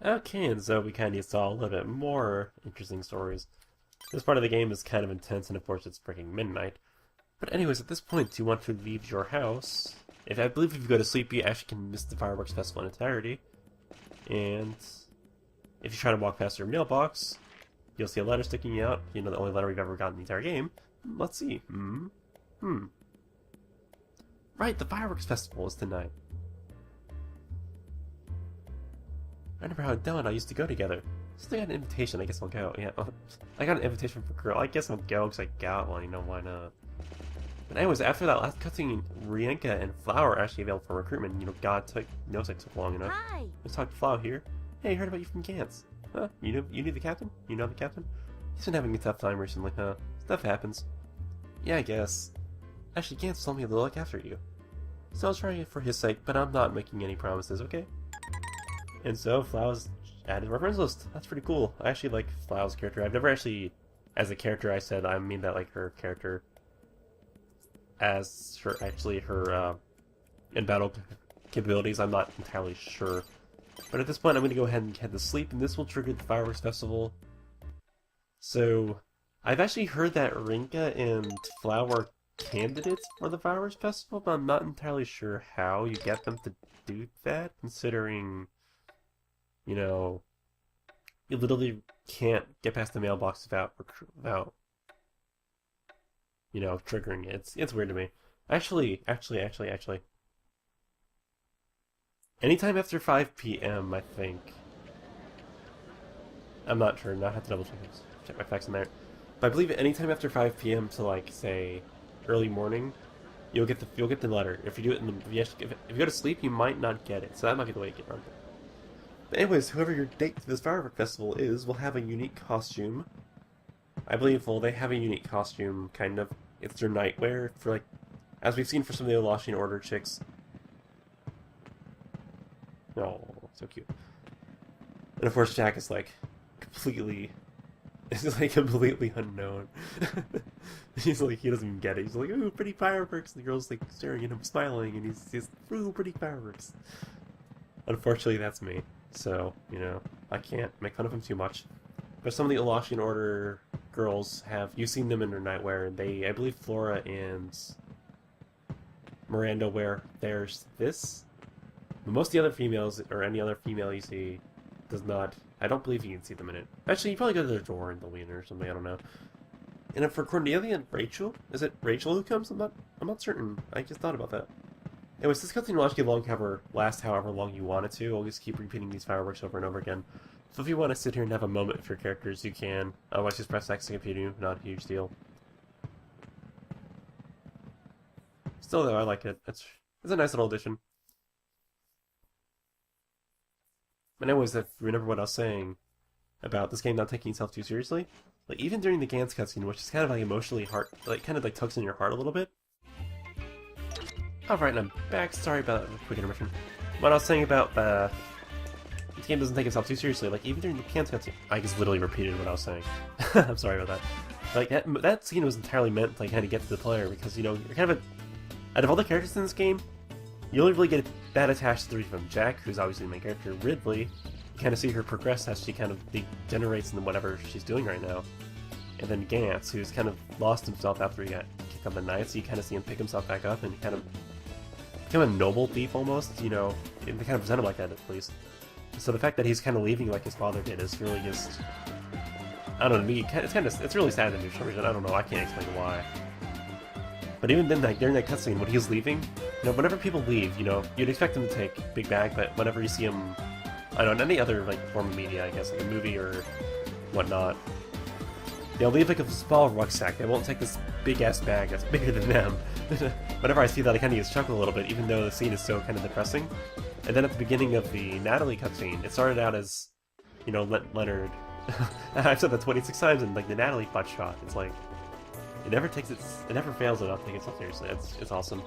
Okay, and so we kind of saw a little bit more interesting stories. This part of the game is kind of intense, and of course it's freaking midnight. But anyways, at this point, you want to leave your house. If I believe if you go to sleep, you actually can miss the fireworks festival in entirety. And if you try to walk past your mailbox, you'll see a letter sticking out. You know, the only letter we've ever gotten in the entire game. Let's see. Right, the fireworks festival is tonight. I remember how Dylan and I used to go together. Since I got an invitation, I guess I'll go. Yeah, I got an invitation from a girl. I guess I'll go because I got one. You know, why not? But anyways, after that last cutscene, Rienka and Flower are actually available for recruitment. You know, God knows I took long enough. Hi. Let's talk to Flower here. Hey, I heard about you from Gantz. Huh? You knew the captain? You know the captain? He's been having a tough time recently, huh? Stuff happens. Yeah, I guess. Actually, Gantz told me to look after you. So I'll try it for his sake, but I'm not making any promises, okay? And so, Flow's added to our friends list. That's pretty cool. I actually like Flow's character. I've never actually, as a character, I said I mean that like her character as her, actually her in-battle capabilities. I'm not entirely sure. But at this point, I'm going to go ahead and head to sleep, and this will trigger the fireworks festival. So, I've actually heard that Rinka and Flower are candidates for the fireworks festival, but I'm not entirely sure how you get them to do that, considering, you know, you literally can't get past the mailbox without you know, triggering it. It's weird to me. Actually. Anytime after 5 p.m., I think. I'm not sure. Now I have to double check my facts in there. But I believe anytime after 5 p.m. to like say early morning, you'll get the letter. If you do it if you go to sleep, you might not get it. So that might be the way to get around it. But anyways, whoever your date to this firework festival is will have a unique costume. I believe, well, they have a unique costume, kind of. It's their nightwear for like, as we've seen for some of the Olashian Order chicks. Oh, so cute. And of course, Jack is like completely, it's like completely unknown. He's like, he doesn't even get it. He's like, ooh, pretty fireworks. And the girl's like staring at him, smiling, and he's ooh, pretty fireworks. Unfortunately, that's me. So, you know, I can't make fun of him too much. But some of the Olashian Order girls have, you've seen them in their nightwear. They, I believe Flora and Miranda wear theirs this. But most of the other females, or any other female you see, does not. I don't believe you can see them in it. Actually, you probably go to their door and they'll be in it or something, I don't know. And then for Cornelia and Rachel, is it Rachel who comes? I'm not certain. I just thought about that. Anyways, this cutscene will actually last however long you want it to. I'll just keep repeating these fireworks over and over again. So if you want to sit here and have a moment with your characters, you can. Otherwise, just press X to continue. Not a huge deal. Still, though, I like it. It's a nice little addition. But anyways, if you remember what I was saying about this game not taking itself too seriously, like even during the Gantz cutscene, which is kind of like emotionally kind of like tugs in your heart a little bit. Alright, and I'm back. Sorry about that quick intermission. What I was saying about this game doesn't take itself too seriously. Like even during the Gantz cutscene, I just literally repeated what I was saying. I'm sorry about that. Like that scene was entirely meant to like kind of get to the player because you know you're kind of out of all the characters in this game, you only really get that attached to three of them. Jack, who's obviously the main character, Ridley, you kind of see her progress as she kind of degenerates into whatever she's doing right now. And then Gantz, who's kind of lost himself after he got kicked out the night, so you kind of see him pick himself back up and kind of become a noble thief almost, you know, they kind of present him like that at least. So the fact that he's kind of leaving like his father did is really just, I don't know, to me, it's really sad to me for some reason. I don't know, I can't explain why. But even then, like, during that cutscene, when he's leaving, you know, whenever people leave, you know, you'd expect them to take a big bag, but whenever you see him, I don't know, in any other, like, form of media, I guess, like a movie or whatnot, they'll leave, like, a small rucksack. They won't take this big-ass bag that's bigger than them. Whenever I see that, I kind of just chuckle a little bit, even though the scene is so kind of depressing. And then at the beginning of the Natalie cutscene, it started out as, you know, Leonard. I've said that 26 times in, like, the Natalie butt shot. It's like, it never fails to not take itself seriously. It's awesome.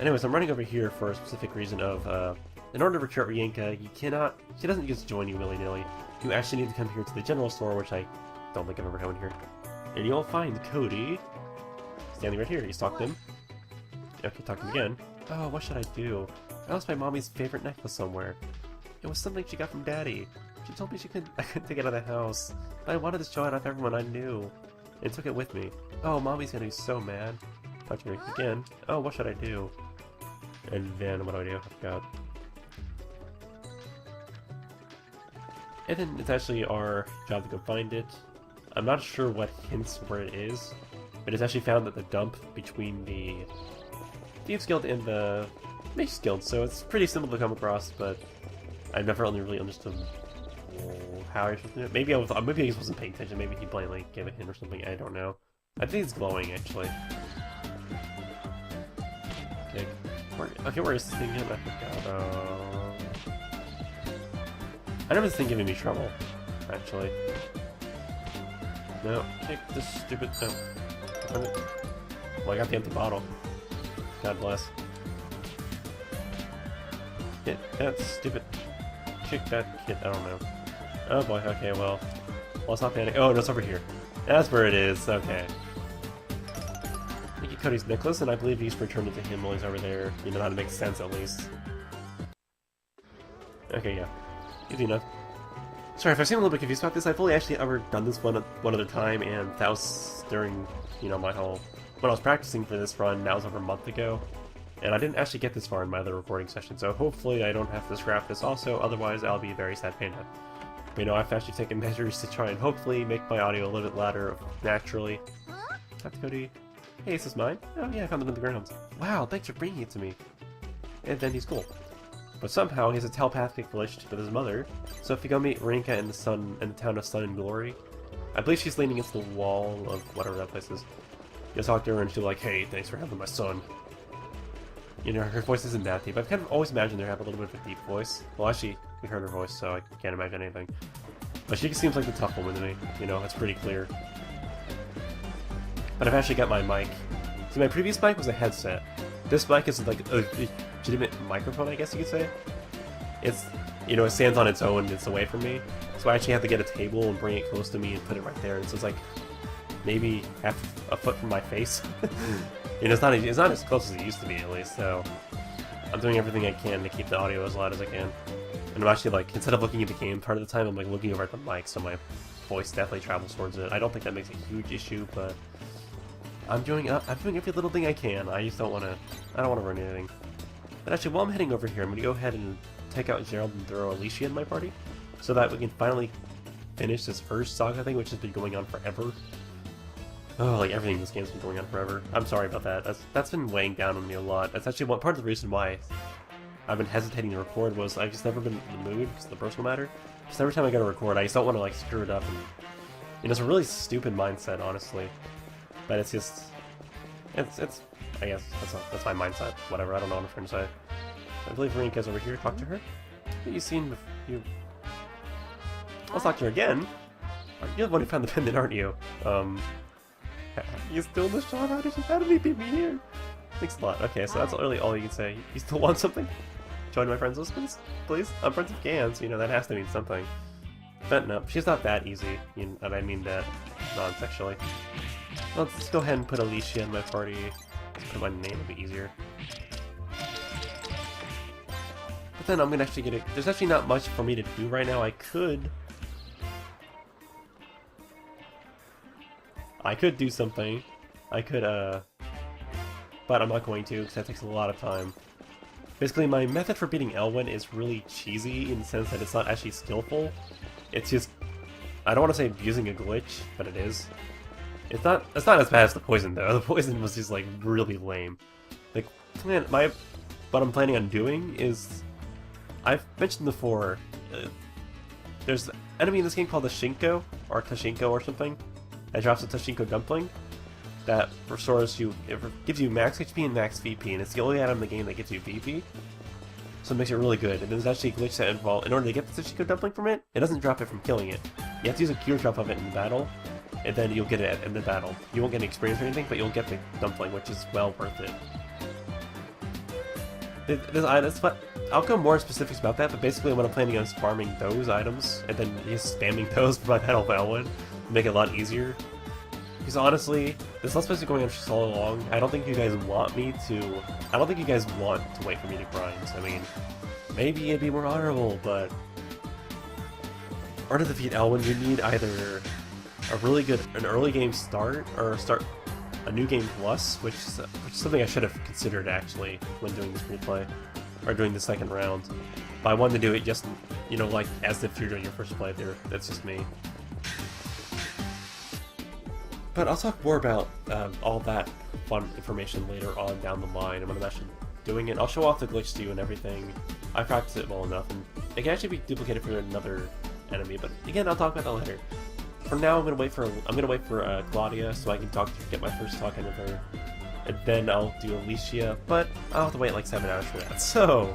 Anyways, I'm running over here for a specific reason of, in order to recruit Rienka, she doesn't just join you willy-nilly. You actually need to come here to the general store, which I don't think I've ever come in here. And you'll find Cody standing right here. You stalked him. Okay, talk to him again. Oh, what should I do? I lost my mommy's favorite necklace somewhere. It was something she got from Daddy. She told me I couldn't take it out of the house. But I wanted to show it off everyone I knew. And took it with me. Oh, Mommy's gonna be so mad. Talk to her again. Oh, what should I do? And then, what do I do? I forgot. And then it's actually our job to go find it. I'm not sure what hints where it is, but it's actually found at the dump between the Thieves Guild and the Mages Guild, so it's pretty simple to come across, but I've never really understood how you're supposed to do it. Maybe maybe I just wasn't paying attention, maybe he blindly gave a hint or something, I don't know. I think it's glowing, actually. Okay, where is this thing again? I forgot. I remember this thing giving me trouble, actually. No, take this stupid... No. Well, I got the empty bottle. God bless. Hit that stupid... Kick that kid, I don't know. Oh boy, okay, well... Let's not panic. Oh, no, it's over here. That's where it is, okay. I get Cody's necklace, and I believe he's returned it to him while he's over there. You know, that makes sense, at least. Okay, yeah. Easy enough. Sorry if I seem a little bit confused about this. I've only actually ever done this one other time, and that was during, you know, my whole... When I was practicing for this run, that was over a month ago. And I didn't actually get this far in my other recording session, so hopefully I don't have to scrap this also, otherwise I'll be very sad panda. But, you know, I've actually taken measures to try and hopefully make my audio a little bit louder naturally. Talk to Cody. Hey, is this mine? Oh yeah, I found it in the grounds. Wow, thanks for bringing it to me. And then he's cool. But somehow he has a telepathic relationship with his mother, so if you go meet Rinka in the town of Sun and Glory, I believe she's leaning against the wall of whatever that place is. You'll talk to her and she'll be like, hey, thanks for having my son. You know, her voice isn't that deep. I've kind of always imagined her have a little bit of a deep voice. Well, actually, we heard her voice, so I can't imagine anything. But she seems like the tough woman to me. You know, it's pretty clear. But I've actually got my mic. See, my previous mic was a headset. This mic is like a legitimate microphone, I guess you could say. It's, you know, it stands on its own and it's away from me. So I actually have to get a table and bring it close to me and put it right there. And so it's like maybe half a foot from my face. You know, it's not as close as it used to be, at least. So I'm doing everything I can to keep the audio as loud as I can. And I'm actually like, instead of looking at the game part of the time, I'm like looking over at the mic, so my voice definitely travels towards it. I don't think that makes a huge issue, but I'm doing every little thing I can. I just don't want to ruin anything. But actually, while I'm heading over here, I'm going to go ahead and take out Gerald and throw Alicia in my party, so that we can finally finish this first saga thing, which has been going on forever. Oh, like everything in this game's been going on forever. I'm sorry about that. That's been weighing down on me a lot. That's actually part of the reason why I've been hesitating to record was I've just never been in the mood because of the personal matter. Just every time I go to record, I just don't want to like screw it up, and you know, it's a really stupid mindset, honestly. But it's just, it's I guess that's my mindset. Whatever. I don't know what I'm trying to say. I believe Rinka's over here. Talk to her. You've seen you. Let's talk to her again. You're the one who found the pendant, aren't you? You still in the shop? How did he beat me here? Thanks a lot. Okay, so that's really all you can say. You still want something? Join my friends list, please? I'm friends with Gans, you know, that has to mean something. But no, she's not that easy, and I mean that non-sexually. Let's go ahead and put Alicia in my party. Let's put my name a bit easier. But then I'm gonna actually get it. There's actually not much for me to do right now. I could do something. I could, but I'm not going to, because that takes a lot of time. Basically, my method for beating Elwyn is really cheesy in the sense that it's not actually skillful. It's just, I don't want to say abusing a glitch, but it is. It's not as bad as the poison, though. The poison was just, like, really lame. Like, what I'm planning on doing is, I've mentioned before, there's an enemy in this game called the Shinko, or Tashinko or something, that drops a Tashinko dumpling, that restores you, it gives you max HP and max VP, and it's the only item in the game that gives you VP, so it makes it really good. And there's actually a glitch that involves, in order to get the Tashinko dumpling from it, it doesn't drop it from killing it. You have to use a cure drop of it in battle, and then you'll get it in the battle. You won't get any experience or anything, but you'll get the dumpling, which is well worth it. I'll go more specifics about that, but basically what I'm planning on is farming those items, and then just spamming those for my Battle of Elwyn to make it a lot easier. Because honestly, this Let's Play's been going on for so long, I don't think you guys want me to... I don't think you guys want to wait for me to grind. I mean, maybe it'd be more honorable, but... order to defeat Elwyn, you need either an early game start, or start a new game plus, which is something I should have considered actually when doing this replay, or doing the second round. But I wanted to do it just, you know, like as if you're doing your first playthrough. That's just me. But I'll talk more about all that fun information later on down the line when I'm actually doing it. I'll show off the glitch to you and everything. I practiced it well enough, and it can actually be duplicated for another enemy. But again, I'll talk about that later. For now, I'm gonna wait for Claudia so I can get my first talk in with her, and then I'll do Alicia. But I'll have to wait like 7 hours for that. So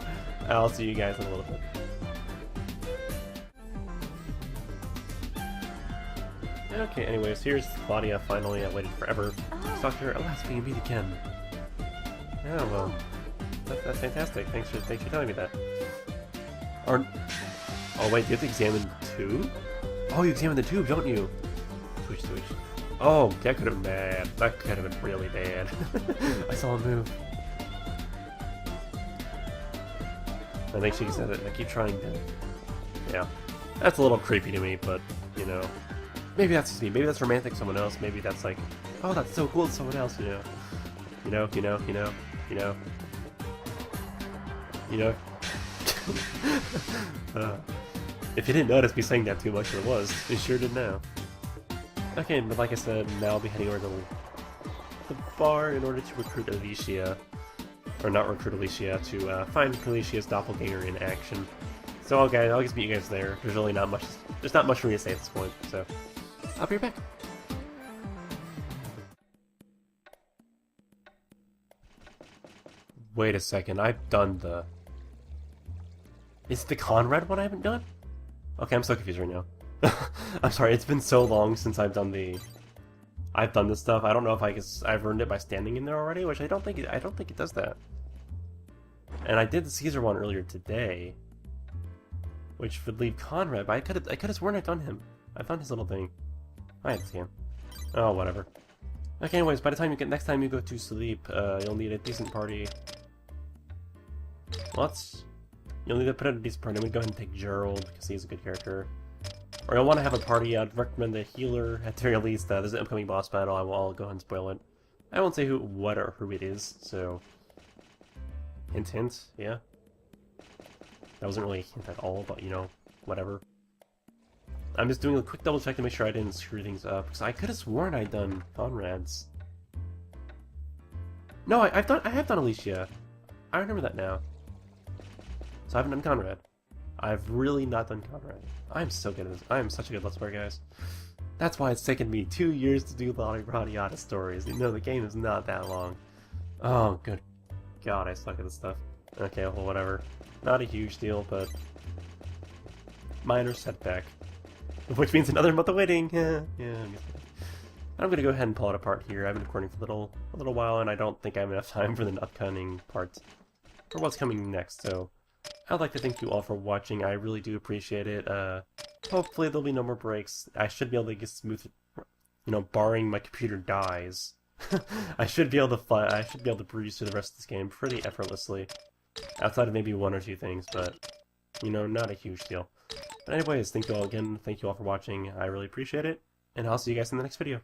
I'll see you guys in a little bit. Okay, anyways, here's Claudia, finally. I waited forever to talk to her. Alas, we can meet again. Oh, well. That's fantastic. Thanks for telling me that. Oh wait, you have to examine 2? Oh, you examine the tube, don't you? Switch. Oh, that could have been bad. That could have been really bad. I saw him move. I think she said it, and I keep trying to... Yeah. That's a little creepy to me, but, you know... Maybe that's just me. Maybe that's romantic to someone else. Maybe that's like, oh, that's so cool to someone else, you know. You know. If you didn't notice me saying that too much, it was. You sure did now. Okay, but like I said, now I'll be heading over to the bar in order to recruit Alicia. Or not recruit Alicia, to find Alicia's doppelganger in action. So, okay, I'll just meet you guys there. There's really not much. There's not much for me to say at this point, so I'll be right back. Wait a second, I've done the... Is it the Conrad one I haven't done? Okay, I'm so confused right now. I'm sorry, it's been so long since I've done this stuff. I don't know if I've earned it by standing in there already, which I don't think it does that. And I did the Caesar one earlier today, which would leave Conrad, but I could have sworn I've done him. I've done his little thing. I had to see him. Oh, whatever. Okay, anyways, by the time next time you go to sleep, you'll need a decent party. You'll need to put in a decent party. I'm gonna go ahead and take Gerald, because he's a good character. Or you'll want to have a party. I'd recommend the healer, at the very least. There's an upcoming boss battle. I'll go ahead and spoil it. I won't say what or who it is, so... Hint, hint, yeah. That wasn't really a hint at all, but, you know, whatever. I'm just doing a quick double check to make sure I didn't screw things up, because I could have sworn I'd done Conrad's. No, I have done Alicia. I remember that now. So I haven't done Conrad. I've really not done Conrad. I'm so good at this. I am such a good Let's Play, guys. That's why it's taken me 2 years to do Radiata stories. You know, the game is not that long. Oh, good God, I suck at this stuff. Okay, well, whatever. Not a huge deal, but... minor setback. Which means another month of waiting. Yeah, I'm gonna go ahead and pull it apart here. I've been recording for a little while, and I don't think I have enough time for the upcoming parts. Or what's coming next, so... I'd like to thank you all for watching. I really do appreciate it. Hopefully there'll be no more breaks. I should be able to get smooth, you know, barring my computer dies. I should be able to breeze through the rest of this game pretty effortlessly. Outside of maybe 1 or 2 things, but, you know, not a huge deal. But anyways, thank you all again. Thank you all for watching. I really appreciate it. And I'll see you guys in the next video.